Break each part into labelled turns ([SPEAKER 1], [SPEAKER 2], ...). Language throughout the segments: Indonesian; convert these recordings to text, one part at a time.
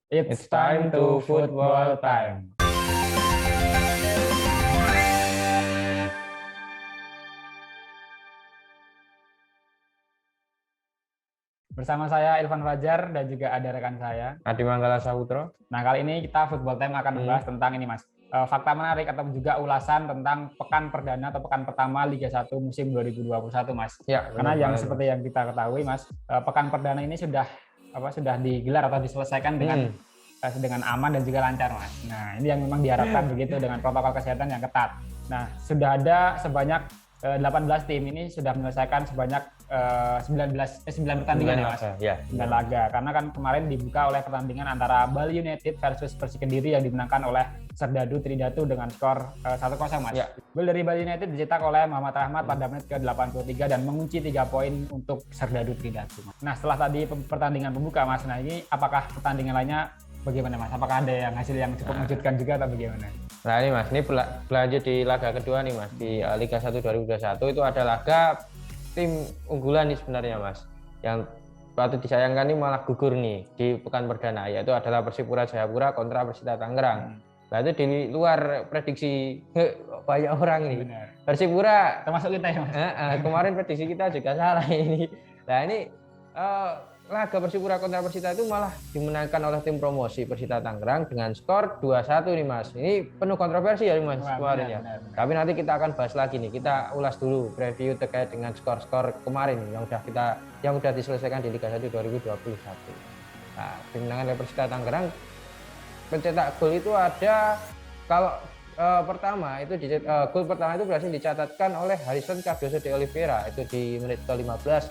[SPEAKER 1] It's time to football time. Bersama saya Ilvan Fajar dan juga ada rekan saya
[SPEAKER 2] Adi Manggala Saputro.
[SPEAKER 1] Nah, kali ini kita football time akan membahas tentang ini, Mas. Fakta menarik atau juga ulasan tentang pekan perdana atau pekan pertama Liga 1 musim 2021, Mas.
[SPEAKER 2] Ya,
[SPEAKER 1] karena yang seperti yang kita ketahui, Mas, pekan perdana ini sudah digelar atau diselesaikan dengan aman dan juga lancar, Mas. Nah, ini yang memang diharapkan begitu dengan protokol kesehatan yang ketat. Nah, sudah ada sebanyak 18 tim ini sudah menyelesaikan sebanyak 9 pertandingan ya, Mas.
[SPEAKER 2] Ya.
[SPEAKER 1] 9 laga. Karena kan kemarin dibuka oleh pertandingan antara Bali United versus Persik Kediri yang dimenangkan oleh Serdadu Tridatu dengan skor 1-0, Mas.
[SPEAKER 2] Ya.
[SPEAKER 1] Gol dari Bali United dicetak oleh Muhammad Rahmat pada menit ke-83 dan mengunci 3 poin untuk Serdadu Tridatu, Mas. Nah, setelah tadi pertandingan pembuka, Mas, nah ini apakah pertandingan lainnya bagaimana, Mas? Apakah ada yang hasil yang cukup mengejutkan juga atau bagaimana?
[SPEAKER 2] Nah ini, Mas, ini berlanjut di laga kedua nih, Mas, di Liga 1 2021. Itu ada laga tim unggulan nih sebenarnya, Mas, yang patut disayangkan nih malah gugur nih di pekan perdana, yaitu adalah Persipura Jayapura kontra Persita Tangerang. Nah itu di luar prediksi banyak orang nih.
[SPEAKER 1] Benar.
[SPEAKER 2] Persipura
[SPEAKER 1] Termasuk kita ya, Mas.
[SPEAKER 2] Kemarin prediksi kita juga salah ini. Nah ini laga Persipura kontra Persita itu malah dimenangkan oleh tim promosi Persita Tangerang dengan skor 2-1 nih, Mas. Ini penuh kontroversi ya, Mas, kemarin ya. Benar. Tapi nanti kita akan bahas lagi nih. Kita ulas dulu preview terkait dengan skor-skor kemarin yang udah diselesaikan di Liga 1 2021. Nah, kemenangan dari Persita Tangerang pencetak gol itu ada kalau pertama itu gol pertama itu berhasil dicatatkan oleh Harrison Cardoso de Oliveira itu di menit ke-15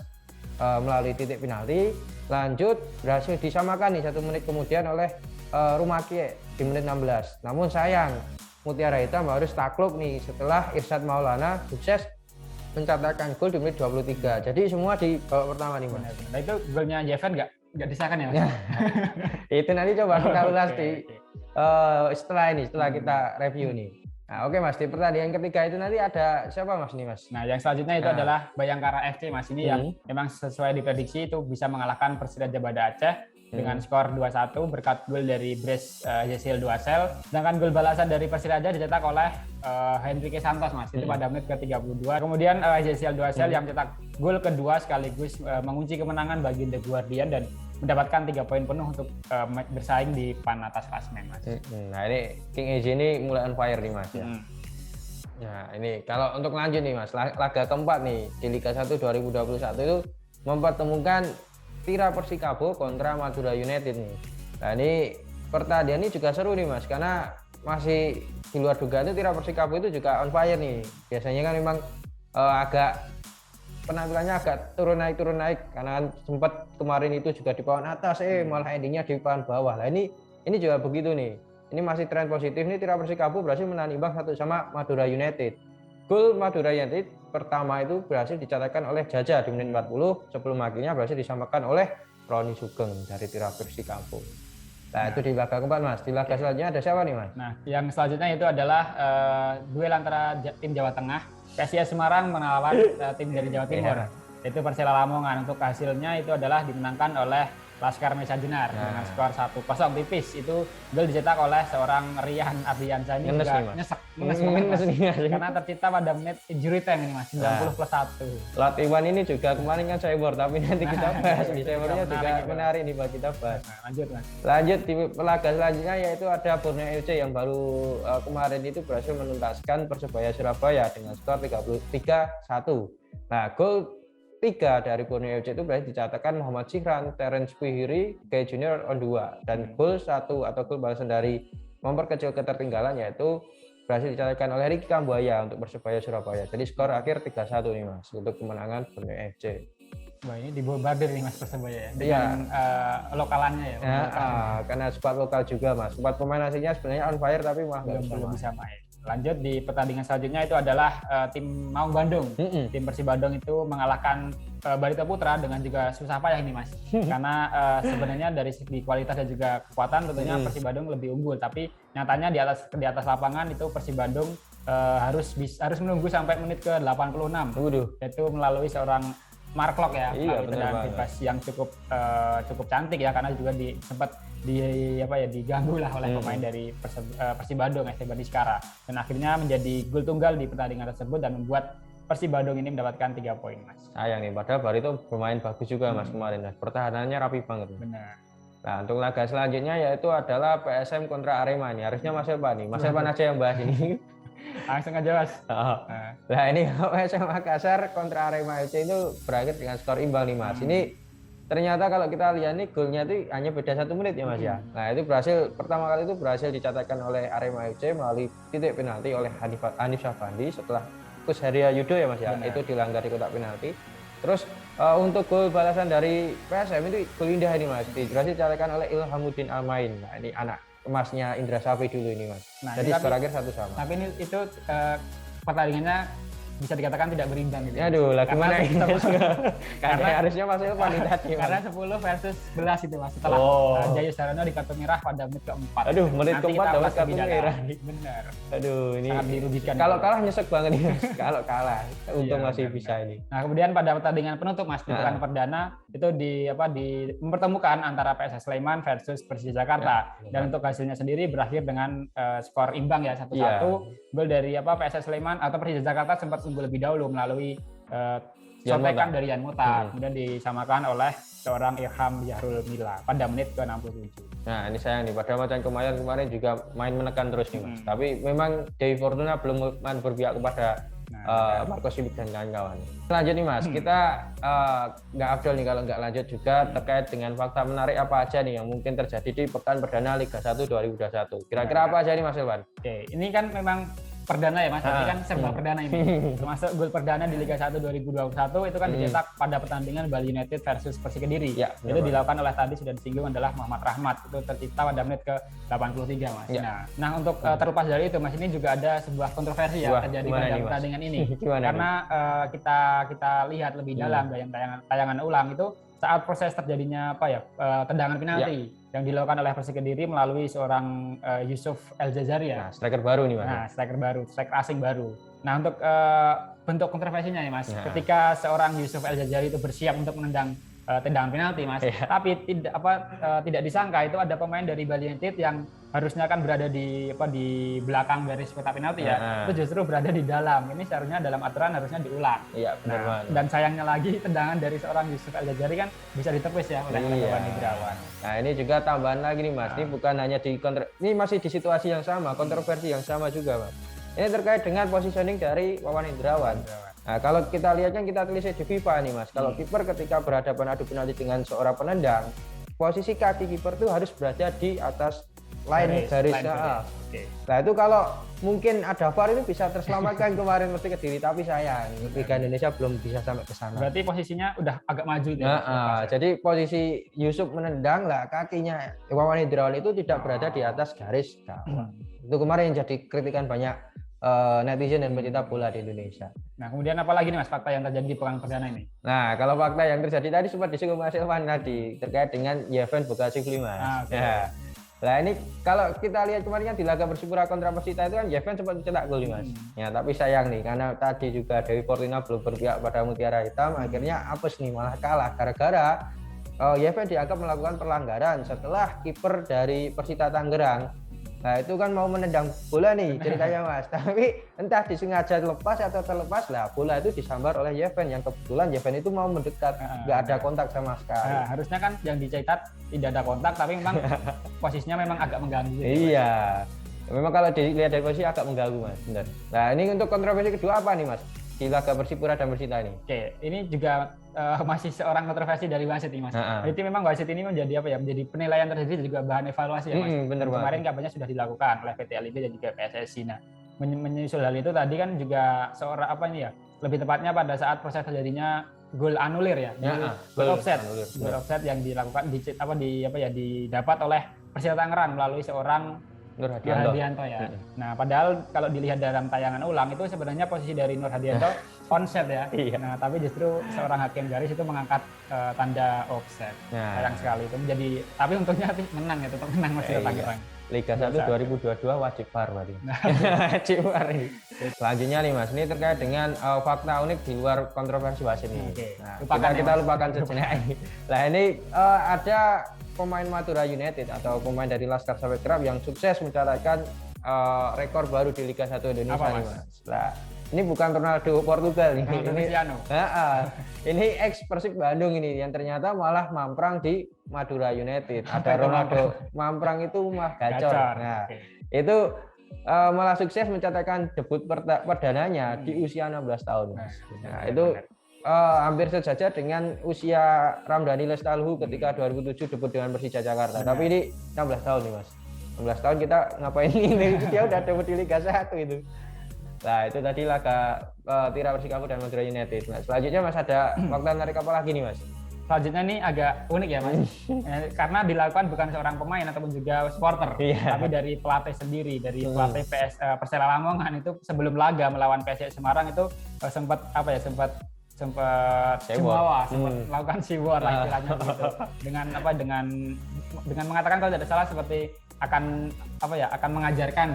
[SPEAKER 2] melalui titik penalti. Lanjut berhasil disamakan nih 1 menit kemudian oleh Rumakie di menit 16. Namun sayang Mutiara Hitam harus takluk nih setelah Irsyad Maulana sukses mencatatkan gol di menit 23. Jadi semua di babak pertama nih, Mas.
[SPEAKER 1] Nah, itu golnya Jeven nggak disahkan ya, Mas?
[SPEAKER 2] Itu nanti coba kita ulas setelah kita review nih. Nah, oke, Mas, di pertandingan ketiga itu nanti ada siapa, Mas, nih, Mas?
[SPEAKER 1] Nah, yang selanjutnya itu adalah Bayangkara FC, Mas. Ini yang memang sesuai diprediksi itu bisa mengalahkan Persiraja Banda Aceh dengan skor 2-1 berkat gol dari Bres Yesil Duasel. Sedangkan gol balasan dari Persiraja dicetak oleh Henrique Santos, Mas. Itu pada menit ke-32. Kemudian Yesil Duasel yang mencetak gol kedua sekaligus mengunci kemenangan bagi The Guardian dan mendapatkan 3 poin penuh untuk bersaing di papan atas klasemen, Mas.
[SPEAKER 2] Nah, ini King EJ ini mulai on fire nih, Mas. Ya. Nah, ini kalau untuk lanjut nih, Mas, laga keempat nih di Liga 1 2021 itu mempertemukan Tira Persikabo kontra Madura United nih. Nah, ini pertandingan ini juga seru nih, Mas, karena masih di luar dugaan itu Tira Persikabo itu juga on fire nih. Biasanya kan memang penampilannya agak turun naik karena kan sempat kemarin itu juga di papan atas malah endingnya di papan bawah. Nah ini juga begitu nih. Ini masih tren positif nih. Tira Persikabo berhasil menahan imbang 1 sama Madura United. Gol Madura United pertama itu berhasil dicatatkan oleh Jaja di menit 40 sebelum akhirnya berhasil disamakan oleh Roni Sugeng dari Tira Persikabo. Nah, itu di laga keempat, Mas. Di laga selanjutnya ada siapa nih, Mas?
[SPEAKER 1] Nah, yang selanjutnya itu adalah duel antara tim Jawa Tengah PSIS Semarang melawan tim dari Jawa Timur. Itu Persela Lamongan. Untuk hasilnya itu adalah dimenangkan oleh Laskar Mesa Jenar dengan skor 1-0 tipis. Itu gol dicetak oleh seorang Rian Ardiansyah ini juga nyesek karena tercipta pada menit injury time ini, Mas, 90+1.
[SPEAKER 2] Latihan ini juga kemarin kan cyber, tapi nanti kita bahas di cybernya juga menarik nih buat kita bahas.
[SPEAKER 1] Nah, lanjut, Mas.
[SPEAKER 2] Lanjut di laga selanjutnya yaitu ada Borneo FC yang baru kemarin itu berhasil menuntaskan Persebaya Surabaya dengan skor 3-1. Nah, gol 3 dari Borneo FC itu berhasil dicatatkan Muhammad Syihran, Terence Pihiri, Gay Junior on 2 dan gol 1 atau gol balasan dari memperkecil ketertinggalan yaitu berhasil dicatatkan oleh Ricky Kambuaya untuk Persebaya Surabaya. Jadi skor akhir 3-1 nih, Mas, untuk kemenangan Borneo FC.
[SPEAKER 1] Wah, ini dibombardir nih, Mas, Persebaya ya dengan lokalannya ya.
[SPEAKER 2] Karena squad lokal juga, Mas. Squad pemain aslinya sebenarnya on fire tapi
[SPEAKER 1] belum bisa main. Lanjut di pertandingan selanjutnya itu adalah tim Maung Bandung. Tim Persib Bandung itu mengalahkan Barito Putra dengan juga susah payah ini, Mas. Karena sebenarnya dari segi kualitas dan juga kekuatan tentunya Persib Bandung lebih unggul, tapi nyatanya di atas lapangan itu Persib Bandung harus menunggu sampai menit ke-86. Yaitu melalui seorang Mark Klok ya, tendangan bebas yang cukup cantik ya, karena juga sempat diganggu lah oleh pemain dari Persib Bandung, FC Baniskara, dan akhirnya menjadi gol tunggal di pertandingan tersebut dan membuat Persib Bandung ini mendapatkan 3 poin, Mas.
[SPEAKER 2] Sayang nih, padahal Barito bermain bagus juga Mas kemarin. Pertahanannya rapi banget.
[SPEAKER 1] Benar.
[SPEAKER 2] Nah, untuk laga selanjutnya yaitu adalah PSM kontra Arema nih. Harusnya Mas Elvan nih. Mas Elvan aja yang bahas ini.
[SPEAKER 1] Langsung aja, Mas.
[SPEAKER 2] Nah, ini PSM Makassar kontra Arema FC itu berakhir dengan skor imbang nih, Mas. Ini ternyata kalau kita lihat nih golnya itu hanya beda 1 menit ya, Mas ya. Nah, itu pertama kali itu berhasil dicatatkan oleh Arema FC melalui titik penalti oleh Hanif Syafandi setelah Kus Heria Yudo ya, Mas ya.
[SPEAKER 1] Benar.
[SPEAKER 2] Itu dilanggar di kotak penalti. Terus untuk gol balasan dari PSM itu gol indah ini, Mas. Berhasil dicatatkan oleh Ilhamuddin Almain. Nah, ini anak emasnya Indra Safri dulu ini, Mas.
[SPEAKER 1] Nah,
[SPEAKER 2] jadi skor akhir 1-1.
[SPEAKER 1] Tapi itu pertandingannya bisa dikatakan tidak berimbang gitu.
[SPEAKER 2] Aduh, lah gimana ini? Karena harusnya Mas Elvan tadi.
[SPEAKER 1] Karena 10 versus 11 itu, Mas. Setelah Jayu Sarono di kartu merah pada menit keempat.
[SPEAKER 2] Aduh, menit keempat dapat kartu merah.
[SPEAKER 1] Benar.
[SPEAKER 2] Aduh, ini
[SPEAKER 1] sangat dirugikan.
[SPEAKER 2] Kalau kalah nyesek banget nih, Mas. Kalau kalah, untung masih bisa ini.
[SPEAKER 1] Nah, kemudian pada pertandingan penutup, Mas, di pekan perdana itu mempertemukan antara PSS Sleman versus Persija Jakarta. Dan untuk hasilnya sendiri berakhir dengan skor imbang ya 1-1. Gol dari PSS Sleman atau Persija Jakarta sempat unggul lebih dahulu melalui contekan dari Yan Mota, kemudian disamakan oleh seorang Ilham Yahrul Mila pada menit ke-67.
[SPEAKER 2] Nah, ini sayang nih, padahal macam kemarin juga main menekan terus nih, Mas. Tapi memang Dewi Fortuna belum berpihak kepada Marco Simic dan kawan-kawan. Lanjut nih, Mas, kita nggak afdol nih kalau nggak lanjut juga terkait dengan fakta menarik apa aja nih yang mungkin terjadi di pekan perdana Liga 1 2021. Kira-kira apa aja nih, Mas Elvan?
[SPEAKER 1] Oke, ini kan memang perdana ya, Mas. Ini kan serba perdana ini. Termasuk gol perdana di Liga 1 2021 itu kan dicetak pada pertandingan Bali United versus Persik Kediri.
[SPEAKER 2] Ya,
[SPEAKER 1] itu dilakukan oleh tadi sudah disinggung adalah Muhammad Rahmat. Itu tercipta pada menit ke-83, Mas. Ya. Nah, untuk terlepas dari itu, Mas, ini juga ada sebuah kontroversi ya terjadi pada pertandingan ini. Karena kita lihat lebih dalam tayangan ulang itu saat proses terjadinya tendangan penalti yang dilakukan oleh Persik Kediri melalui seorang Yusuf El Jazari ya.
[SPEAKER 2] Nah, striker baru nih, Mas.
[SPEAKER 1] Nah, striker asing baru. Nah, untuk bentuk kontroversinya ya, Mas, ketika seorang Yusuf El Jazari itu bersiap untuk menendang tendangan penalti, Mas. Tapi tidak disangka itu ada pemain dari Bali United yang harusnya kan berada di belakang garis kotak penalti ya. Itu justru berada di dalam. Ini seharusnya dalam aturan harusnya diulang.
[SPEAKER 2] Iya, benar banget.
[SPEAKER 1] Dan sayangnya lagi tendangan dari seorang Yusuf El Jazari kan bisa ditepis ya oleh Bani Indrawan.
[SPEAKER 2] Nah, ini juga tambahan lagi nih, Mas. Ini bukan hanya ini masih di situasi yang sama, kontroversi yang sama juga, Mas. Ini terkait dengan positioning dari Wawan Indrawan. Nah, kalau kita lihat kan kita tulis di FIFA nih, Mas. Kalau kiper ketika berhadapan adu penalti dengan seorang penendang, posisi kaki kiper itu harus berada di atas garis. Nah, itu kalau mungkin ada VAR itu bisa terselamatkan kemarin mesti Kediri, tapi sayang Liga Indonesia belum bisa sampai ke sana.
[SPEAKER 1] Berarti posisinya udah agak maju ya.
[SPEAKER 2] Jadi posisi Yusuf menendang lah, kakinya Wawan Indrawan itu tidak berada di atas garis gawang. Itu kemarin yang jadi kritikan banyak netizen dan pecinta bola di Indonesia.
[SPEAKER 1] Nah, kemudian apa lagi nih, Mas, fakta yang terjadi di pekan perdana ini?
[SPEAKER 2] Nah, kalau fakta yang terjadi tadi sempat disinggung Mas Elvan tadi terkait dengan Yeven Bokashvili, Mas. Nah, ini kalau kita lihat kemarin kan di laga Persipura kontra Persita itu kan Yeven sempat mencetak gol nih, Mas. Ya, tapi sayang nih karena tadi juga Dewi Fortuna belum berpihak pada Mutiara Hitam, akhirnya apes nih, malah kalah gara-gara Yeven dianggap melakukan pelanggaran setelah kiper dari Persita Tangerang. Nah, itu kan mau menendang bola nih ceritanya, Mas. Tapi entah disengaja lepas atau terlepas lah, bola itu disambar oleh Yeven yang kebetulan Yeven itu mau mendekat, nggak ada kontak sama sekali.
[SPEAKER 1] Nah, harusnya kan yang dicetak tidak ada kontak, tapi memang posisinya memang agak mengganggu.
[SPEAKER 2] Iya, memang kalau dilihat dari posisi agak mengganggu, Mas. Benar. Nah, ini untuk kontroversi kedua apa nih, Mas? Di laga Persipura dan Persita ini.
[SPEAKER 1] Oke, ini juga masih seorang kontroversi dari wasit nih, Mas. Jadi memang wasit ini menjadi menjadi penilaian tersendiri juga bahan evaluasi ya, Mas. Kemarin kabarnya sudah dilakukan oleh PT LIB dan juga PSSI. Nah, menyusul hal itu tadi kan juga seorang lebih tepatnya pada saat proses terjadinya gol anulir ya, gol offset yang dilakukan didapat oleh Persita Tangerang melalui seorang Nur Hadianto ya. Nah, padahal kalau dilihat dalam tayangan ulang itu sebenarnya posisi dari Nur Hadianto onside ya. Nah, tapi justru seorang hakim garis itu mengangkat tanda offset. Sayang sekali itu menjadi, tapi untungnya menang ya, tetap menang Persita Tangerang.
[SPEAKER 2] Liga 1 2022 wajib VAR berarti. Wajib VAR ini. Selanjutnya nih, Mas, ini terkait dengan fakta unik di luar kontroversi wasit ini. Nah, kita lupakan sejenak ini. Nah, ini ada pemain Madura United atau pemain dari Laskar Sapegrap yang sukses mencatatkan rekor baru di Liga 1 Indonesia
[SPEAKER 1] Apa,
[SPEAKER 2] nih,
[SPEAKER 1] Mas?
[SPEAKER 2] Mas. Nah, ini bukan Ronaldo Portugal nih. Ini ex Persib Bandung ini yang ternyata malah mamprang di Madura United. Ada Ronaldo mamprang itu mah gacor. Nah, itu malah sukses mencatatkan debut perdananya di usia 16 tahun, Mas. Nah, itu hampir sejajar dengan usia Ramdhani Lestaluhu ketika 2007 debut dengan Persija Jakarta. Tapi ini 16 tahun nih, Mas. 16 tahun kita ngapain ini? Dia udah debut di Liga 1 itu. Nah, itu tadi laga Tira Persikabo dan Madura United. Nah, selanjutnya Mas ada fakta menarik apa lagi nih, Mas?
[SPEAKER 1] Selanjutnya ini agak unik ya, Mas. Karena dilakukan bukan seorang pemain ataupun juga supporter, tapi dari pelatih sendiri, dari pelatih Persela Lamongan itu sebelum laga melawan PSIS Semarang itu sempat jumawa, sempat melakukan siwar lah istilahnya gitu. Dengan mengatakan kalau tidak salah seperti akan mengajarkan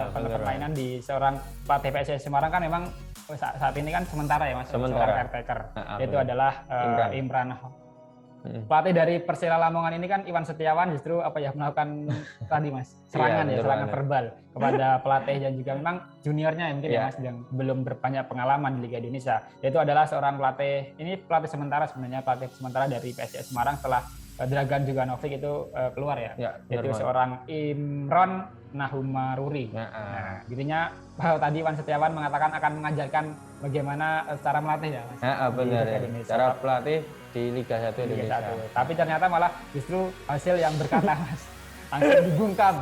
[SPEAKER 1] permainan di seorang pelatih PSIS Semarang kan memang saat ini kan sementara ya, Mas, seorang caretaker, yaitu adalah Imran. Pelatih dari Persela Lamongan ini kan Iwan Setiawan justru melakukan tadi, Mas, serangan verbal kepada pelatih dan juga memang juniornya mungkin ya, Mas, yang belum berbanyak pengalaman di Liga Indonesia. Yaitu adalah seorang pelatih sementara sebenarnya, pelatih sementara dari PSIS Semarang setelah Dragan Juganovic itu keluar ya. Yaitu seorang Imron Nahumaruri. Nah, intinya tadi Iwan Setiawan mengatakan akan mengajarkan bagaimana cara melatih ya, Mas.
[SPEAKER 2] Benar ya. Cara pelatih di Liga 1 Indonesia.
[SPEAKER 1] Tapi ternyata malah justru hasil yang berkata, Mas. Langsung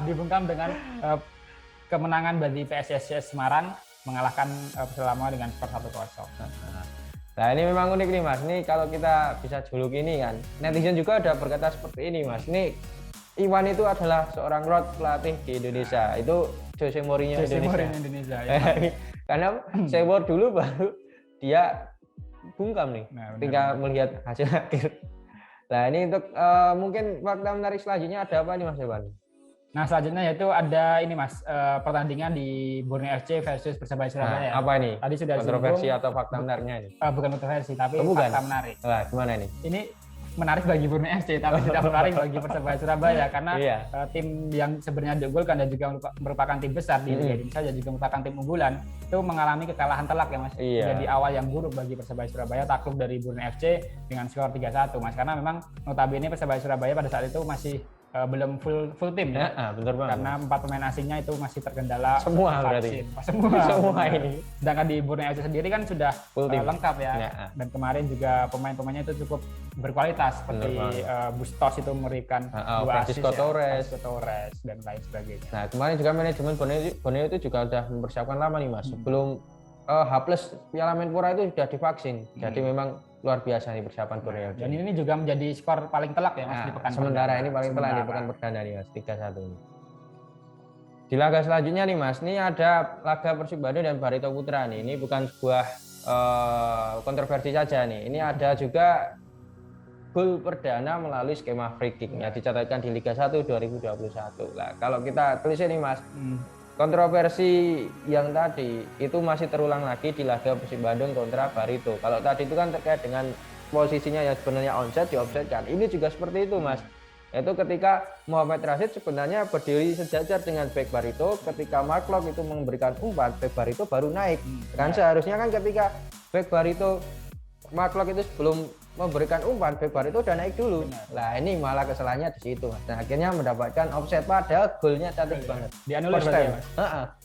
[SPEAKER 1] dibungkam dengan kemenangan bagi PSIS Semarang mengalahkan Persela Lamongan dengan skor 1-0.
[SPEAKER 2] Nah, ini memang unik nih, Mas. Ini kalau kita bisa juluki ini kan, netizen juga ada berkata seperti ini, Mas. Ini Iwan itu adalah seorang road pelatih di Indonesia. Itu Jose Mourinho Indonesia. Ya. Karena Sewor dulu baru dia bungkam nih, tinggal melihat hasil akhir. Nah, ini untuk mungkin fakta menarik selanjutnya ada apa nih, Mas Ewan?
[SPEAKER 1] Nah, selanjutnya yaitu ada ini, Mas, pertandingan di Borneo FC versus Persebaya Surabaya.
[SPEAKER 2] Apa ini?
[SPEAKER 1] Tadi sudah
[SPEAKER 2] kontroversi atau fakta menariknya ini?
[SPEAKER 1] Bukan kontroversi, tapi fakta menarik.
[SPEAKER 2] Nah, gimana nih?
[SPEAKER 1] Ini menarik bagi Borneo FC, tapi tidak menarik bagi Persebaya Surabaya karena tim yang sebenarnya diunggulkan dan juga merupakan tim besar di Liga Indonesia dan juga merupakan tim unggulan itu mengalami kekalahan telak ya, Mas. Jadi awal yang buruk bagi Persebaya Surabaya, takluk dari Borneo FC dengan skor 3-1, Mas. Karena memang notabene Persebaya Surabaya pada saat itu masih belum full tim ya.
[SPEAKER 2] Betul banget.
[SPEAKER 1] Karena 4 pemain asingnya itu masih terkendala
[SPEAKER 2] semua vaksin.
[SPEAKER 1] Berarti. Semua
[SPEAKER 2] ini.
[SPEAKER 1] Sedangkan di Borneo FC sendiri kan sudah lengkap ya. Dan kemarin juga pemain-pemainnya itu cukup berkualitas seperti Bustos itu memberikan 2 assist, Torres dan lain sebagainya.
[SPEAKER 2] Nah, kemarin juga manajemen Borneo itu juga sudah mempersiapkan lama nih, Mas. Sebelum H+ Piala Menpora itu sudah divaksin. Jadi memang luar biasa nih persiapan Borneo.
[SPEAKER 1] Dan ini juga menjadi skor paling telak ya, Mas, di pekan
[SPEAKER 2] sementara ini paling telak di pekan perdana nih, Mas, 3-1 ini. Di laga selanjutnya nih, Mas, ini ada laga Persib Bandung dan Barito Putra nih. Ini bukan sebuah kontroversi saja nih. Ini ada juga gol perdana melalui skema free kick yang dicatatkan di Liga 1 2021. Nah, kalau kita tulis ini, Mas, kontroversi yang tadi itu masih terulang lagi di laga Persib Bandung kontra Barito. Kalau tadi itu kan terkait dengan posisinya yang sebenarnya onside, di offside kan. Ini juga seperti itu, Mas. Itu ketika Muhammad Rashid sebenarnya berdiri sejajar dengan back Barito, ketika Mark Locke itu memberikan umpan, back Barito baru naik. Kan seharusnya kan ketika back Barito Mark Locke itu sebelum memberikan umpan, back Barito udah naik dulu. Nah, ini malah kesalahannya di situ, Mas. Dan akhirnya mendapatkan offside padahal golnya cantik banget.
[SPEAKER 1] Dianulir berarti ya, Mas?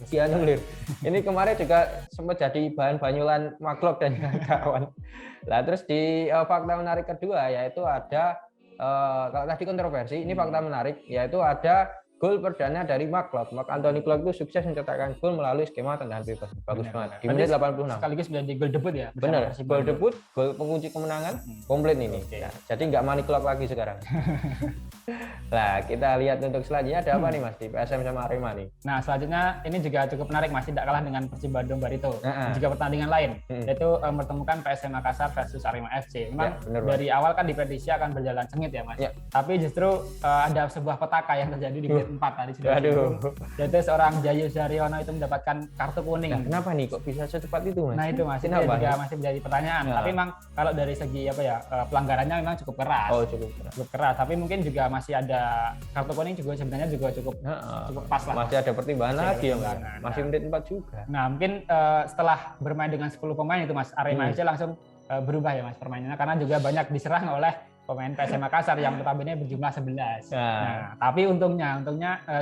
[SPEAKER 2] Dianulir. Ini kemarin juga sempat jadi bahan banyulan Mark Locke dan kawan. Nah, terus di fakta menarik kedua yaitu ada kalau tadi kontroversi, ini fakta menarik yaitu ada gol perdana dari Mark Anthony Clark itu sukses mencetakkan gol melalui skema tendangan bebas. Bagus banget. Di menit 86.
[SPEAKER 1] Sekaligus menjadi gol debut ya.
[SPEAKER 2] Benar. Gol debut, gol pengunci kemenangan komplit ini. Nah, jadi nggak money clock lagi sekarang. Nah, kita lihat untuk selanjutnya ada apa nih, Mas, di PSM sama Arema nih.
[SPEAKER 1] Nah, selanjutnya ini juga cukup menarik, Mas, tidak kalah dengan Persib Bandung Barito. Juga pertandingan lain yaitu mempertemukan PSM Makassar versus Arema FC. Memang dari awal kan diprediksi akan berjalan sengit ya, Mas. Tapi justru ada sebuah petaka yang terjadi di 4 tadi sudah disebut, yaitu seorang Jayu Saryono itu mendapatkan kartu kuning.
[SPEAKER 2] Nah, kenapa nih kok bisa secepat itu, Mas?
[SPEAKER 1] Nah, itu, Mas, ini juga masih menjadi pertanyaan. Tapi memang kalau dari segi pelanggarannya memang cukup keras.
[SPEAKER 2] Cukup keras.
[SPEAKER 1] Tapi mungkin juga masih ada kartu kuning juga sebenarnya juga cukup pas lah.
[SPEAKER 2] Masih ada pertimbangan lagi ya, Mas.
[SPEAKER 1] Nah,
[SPEAKER 2] Masih menit 4 juga.
[SPEAKER 1] Nah, mungkin setelah bermain dengan 10 pemain itu Mas, Arema FC langsung berubah ya Mas permainannya, karena juga banyak diserang oleh pemain PSM Makassar yang notabene berjumlah 11. Nah, tapi untungnya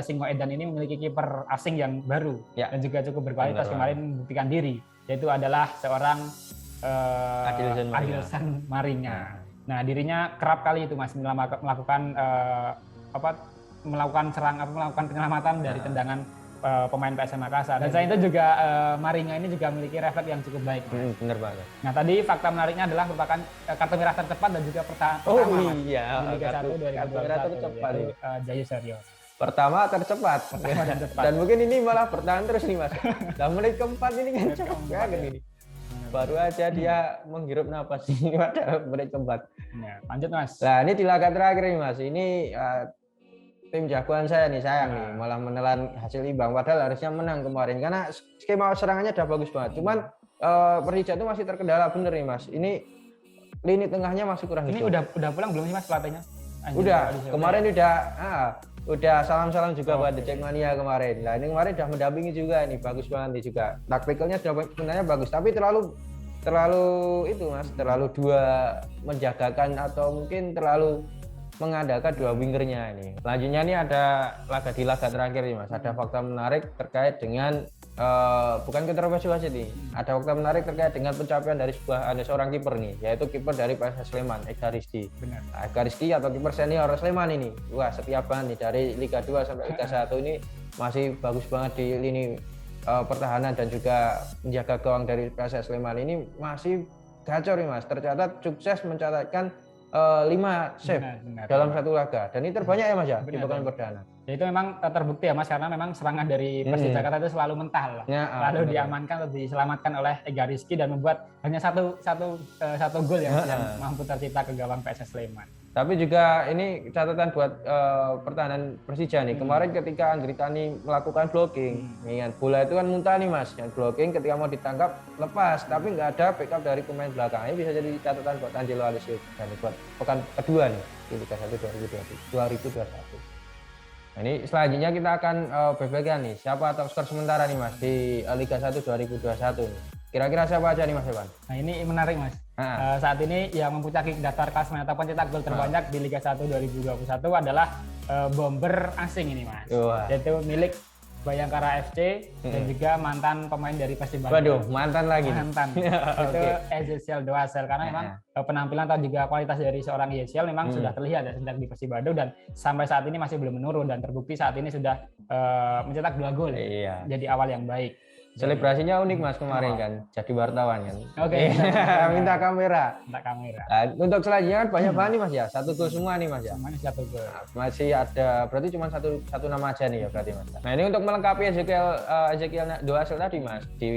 [SPEAKER 1] Singo Edan ini memiliki kiper asing yang baru dan juga cukup berkualitas kemarin membuktikan diri, yaitu adalah seorang Adilson Maringa. Nah, dirinya kerap kali itu Mas melakukan melakukan penyelamatan dari tendangan pemain PSM Makassar. Dan selain itu juga Maringa ini juga memiliki refleks yang cukup baik.
[SPEAKER 2] Benar banget.
[SPEAKER 1] Nah, tadi fakta menariknya adalah merupakan kartu merah tercepat dan juga pertama di Liga 1 2021 Jayu Seryo.
[SPEAKER 2] Pertama dan cepat. Dan mungkin ini malah bertahan terus nih Mas. Dan menit keempat ini kan cepat banget ini. Baru aja dia menghirup napas ini pada menit keempat.
[SPEAKER 1] Ya, lanjut Mas.
[SPEAKER 2] Nah, ini di laga terakhir nih Mas. Ini tim jagoan saya nih sayang nih malah menelan hasil imbang, padahal harusnya menang kemarin karena skema serangannya udah bagus banget. Cuman Persija itu masih terkendala bener nih Mas. Ini lini tengahnya masih kurang.
[SPEAKER 1] Ini udah pulang belum sih Mas pelatihnya?
[SPEAKER 2] Udah, kemarin udah salam-salam juga buat The Jackmania kemarin. Nah, ini kemarin udah mendampingi juga ini, bagus banget nih juga. Taktikalnya sebenarnya bagus, tapi terlalu itu Mas, terlalu menjagakan atau mungkin terlalu mengandalkan dua wingernya ini. Selanjutnya ini ada laga terakhir nih Mas. Ada fakta menarik terkait dengan bukan kontroversi wasit nih. Ada fakta menarik terkait dengan pencapaian dari seorang kiper nih, yaitu kiper dari PSS Sleman, Eka Rizky. Eka Rizky atau kiper senior Sleman ini. Wah, setia banget nih dari Liga 2 sampai Liga 1 ini masih bagus banget di lini pertahanan dan juga menjaga gawang dari PSS Sleman ini masih gacor nih Mas. Tercatat sukses mencatatkan 5 save dalam satu laga, dan ini terbanyak ya Mas ya di pekan perdana.
[SPEAKER 1] Ya, itu memang terbukti ya Mas, karena memang serangan dari Persija Jakarta itu selalu mentah lalu diamankan atau diselamatkan oleh Ega Rizky dan membuat hanya satu gol yang mampu tercipta ke gawang PSS Sleman. Tapi juga ini catatan buat pertahanan Persija nih. Kemarin ketika Andritani melakukan blocking, ingat bola itu kan muntah nih Mas, yang blocking ketika mau ditangkap lepas, tapi nggak ada backup dari pemain belakang. Ini bisa jadi catatan buat Angelo Alisio dan buat pekan kedua nih di Liga 1 2021. Nah, ini selanjutnya kita akan beberkan nih siapa top skor sementara nih Mas di Liga 1 2021 nih. Kira-kira siapa aja nih Mas Evan? Nah, ini menarik Mas. Saat ini yang mempunyai daftar klasemen atau pencetak gol terbanyak di Liga 1 2021 adalah bomber asing ini Mas. Yaitu milik Bayangkara FC dan juga mantan pemain dari Persib Bandung.
[SPEAKER 2] Waduh, mantan lagi.
[SPEAKER 1] Itu Ezekiel Doasel, karena memang penampilan atau juga kualitas dari seorang Ezekiel memang sudah terlihat ya sejak di Persib Bandung dan sampai saat ini masih belum menurun, dan terbukti saat ini sudah mencetak 2 gol ya. Jadi awal yang baik. Selebrasinya unik Mas kemarin kan, jadi wartawan kan. Minta kamera. Nah, untuk selanjutnya kan banyak banget nih Mas ya, 1 gol semua nih Mas ya. Semuanya 1 gol. Nah, masih ada, berarti cuma satu nama aja nih ya berarti Mas. Nah, ini untuk melengkapi Ezekiel Doasel tadi Mas di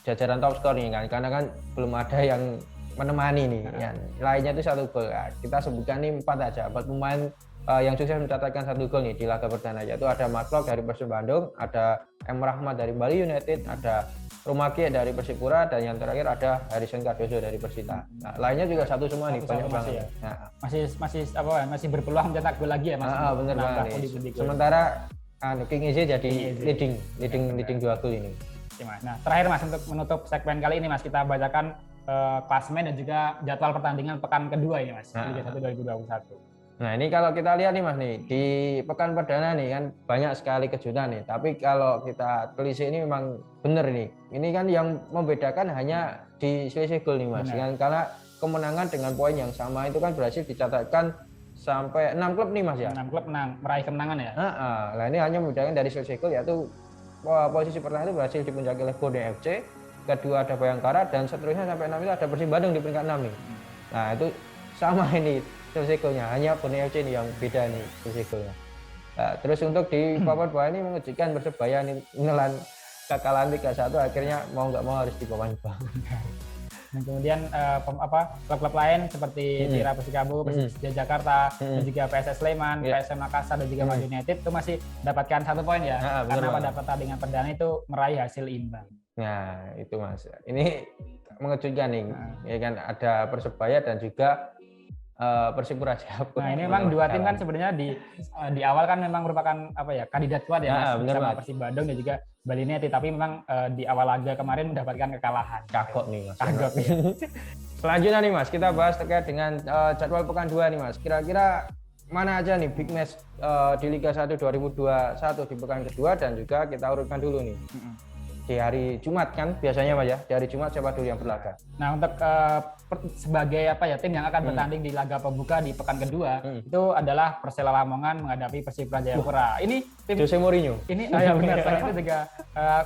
[SPEAKER 1] jajaran top skor nih kan, karena kan belum ada yang menemani nih. Ya. Lainnya itu 1 gol. Nah, kita sebutkan nih 4 aja, 4 pemain yang sukses mencatatkan 1 gol nih di laga perdana, yaitu ada Matlok dari Persib Bandung, ada M. Rahmat dari Bali United, ada Rumaki dari Persipura, dan yang terakhir ada Harrison Cardozo dari Persita. Nah, lainnya juga 1 semua nih, banyak banget. Ya. Nah, masih berpeluang mencetak gol lagi ya Mas. Benar banget. Sementara King Eze jadi leading 2 gol ini. Nah, terakhir Mas, untuk menutup segmen kali ini Mas, kita bacakan klasemen dan juga jadwal pertandingan pekan kedua ini Mas, Liga 1 2021. Nah, ini kalau kita lihat nih Mas nih, di pekan perdana nih kan banyak sekali kejutan nih. Tapi kalau kita telisik ini memang benar nih. Ini kan yang membedakan hanya di selisih gol nih Mas. Karena kemenangan dengan poin yang sama itu kan berhasil dicatatkan sampai 6 klub nih Mas ya. 6 klub meraih kemenangan ya. Nah, ini hanya membedakan dari selisih gol, yaitu posisi pertama itu berhasil dipuncaki oleh Borneo FC, kedua ada Bayangkara, dan seterusnya sampai 6 itu ada Persib Bandung di peringkat 6 nih. Nah, itu sama ini selisih golnya, hanya Borneo FC yang beda nih selisih golnya. Nah, terus untuk di papan bawah ini mengejutkan, Persebaya nih menelan kekalahan 3-1, akhirnya mau nggak mau harus di papan bawah. Dan kemudian klub-klub lain seperti Tira Persikabo, Persija Jakarta, dan juga PSS Sleman, PSM Makassar, dan juga Madura United itu masih mendapatkan 1 poin ya, karena pada pertandingan perdana itu meraih hasil imbang. Nah, itu Mas. Ini mengejutkan nih, ya kan, ada Persebaya dan juga
[SPEAKER 2] Persipura Jayapura.
[SPEAKER 1] Nah, ini memang dua tim kan sebenarnya di awal kan memang merupakan apa ya, kandidat kuat ya Mas, bersama Persib Bandung dan juga Bali United, tapi memang di awal laga kemarin mendapatkan kekalahan.
[SPEAKER 2] Kagok nih Mas.
[SPEAKER 1] Kagok ya.
[SPEAKER 2] Selanjutnya nih Mas, kita bahas terkait dengan jadwal pekan 2 nih Mas. Kira-kira mana aja nih big match di Liga 1 2021 di pekan kedua, dan juga kita urutkan dulu nih. Di hari Jumat kan biasanya Mas ya, di hari Jumat siapa dulu yang berlaga?
[SPEAKER 1] Nah, untuk sebagai apa ya, tim yang akan bertanding di laga pembuka di pekan kedua itu adalah Persela Lamongan menghadapi Persipura Jayapura. Ini tim
[SPEAKER 2] Jose Mourinho.
[SPEAKER 1] Ini ya benar, saya itu juga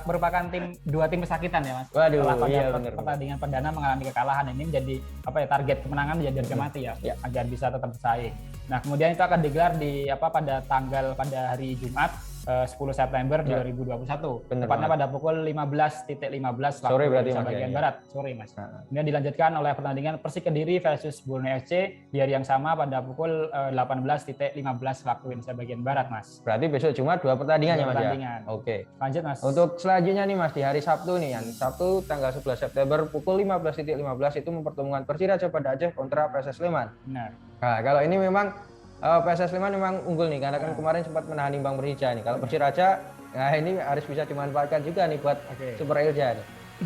[SPEAKER 1] merupakan dua tim pesakitan ya Mas.
[SPEAKER 2] Waduh,
[SPEAKER 1] setelah pada
[SPEAKER 2] iya,
[SPEAKER 1] pertandingan perdana mengalami kekalahan, ini menjadi apa ya, target kemenangan menjadi harga mati ya, agar bisa tetap bersaing. Nah, kemudian itu akan digelar di pada hari Jumat 10 September 2021. Tepatnya pada pukul 15.15 waktu
[SPEAKER 2] sore berarti
[SPEAKER 1] Indonesia bagian barat, sore Mas. Kemudian dilanjutkan oleh pertandingan Persik Kediri versus Borneo FC di hari yang sama pada pukul 18.15 waktu Indonesia bagian barat, Mas.
[SPEAKER 2] Berarti besok Jumat dua pertandingan ya Mas ya? Oke.
[SPEAKER 1] Lanjut Mas.
[SPEAKER 2] Untuk selanjutnya nih Mas, di hari Sabtu nih, yang Sabtu tanggal 11 September pukul 15.15 itu mempertemukan Persiraja Banda Aceh kontra PSS Sleman.
[SPEAKER 1] Benar.
[SPEAKER 2] Nah, kalau ini memang PSS Sleman memang unggul nih, karena kan kemarin sempat menahan imbang Persija nih. Kalau Persiraja, nah ini harus bisa dimanfaatkan juga nih buat Super Elja nih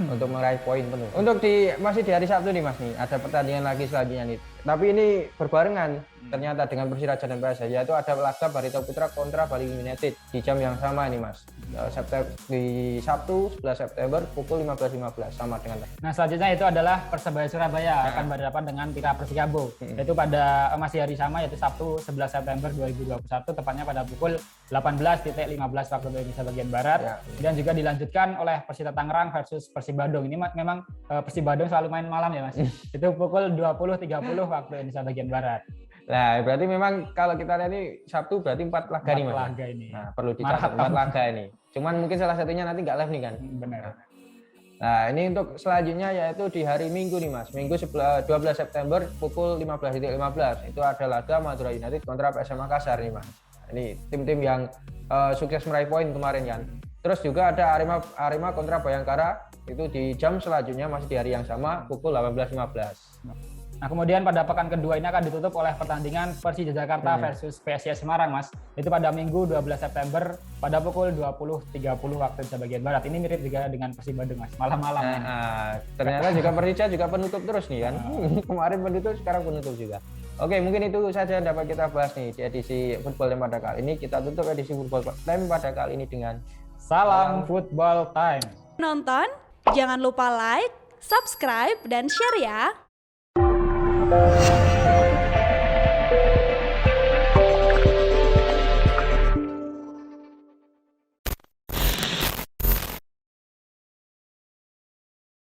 [SPEAKER 2] untuk meraih poin penuh. Untuk masih di hari Sabtu nih Mas nih, ada pertandingan lagi selanjutnya nih. Tapi ini berbarengan ternyata dengan Persiraja dan PSS, yaitu ada laga Barito Putra kontra Bali United di jam yang sama ini Mas. Di Sabtu 11 September pukul 15.15 sama dengan.
[SPEAKER 1] Nah, selanjutnya itu adalah Persebaya Surabaya akan berhadapan dengan Pira Persikabo, yaitu pada masih hari sama, yaitu Sabtu 11 September 2021 tepatnya pada pukul 18.15 waktu Indonesia bagian barat. Dan juga dilanjutkan oleh Persita Tangerang versus Persib Bandung. Ini memang Persib Bandung selalu main malam ya Mas. Itu pukul 20.30 waktu Indonesia bagian barat.
[SPEAKER 2] Nah, berarti memang kalau kita lihat ini Sabtu berarti 4 laga nih Mas.
[SPEAKER 1] 4 laga ini.
[SPEAKER 2] Nah, perlu dicatat 4 laga ini. Cuman mungkin salah satunya nanti nggak live nih kan.
[SPEAKER 1] Benar.
[SPEAKER 2] Nah, ini untuk selanjutnya yaitu di hari Minggu nih Mas. Minggu 12 September pukul 15.15 itu ada laga Madura United kontra PSM Makassar nih Mas. Ini tim-tim yang sukses meraih poin kemarin kan. Terus juga ada Arema kontra Bayangkara itu di jam selanjutnya masih di hari yang sama pukul 18.15.
[SPEAKER 1] Nah, kemudian pada pekan kedua ini akan ditutup oleh pertandingan Persija Jakarta versus PSIS Semarang, Mas. Itu pada Minggu 12 September pada pukul 20.30 waktu Indonesia bagian barat. Ini mirip juga dengan Persib Bandung, Mas. Malam-malam.
[SPEAKER 2] Ternyata juga Persija juga penutup terus nih kan. Kemarin penutup, sekarang penutup juga. Oke, mungkin itu saja yang dapat kita bahas nih di edisi Football Time pada kali ini. Kita tutup edisi Football Time pada kali ini dengan
[SPEAKER 1] Salam Football Time.
[SPEAKER 3] Nonton, jangan lupa like, subscribe, dan share ya.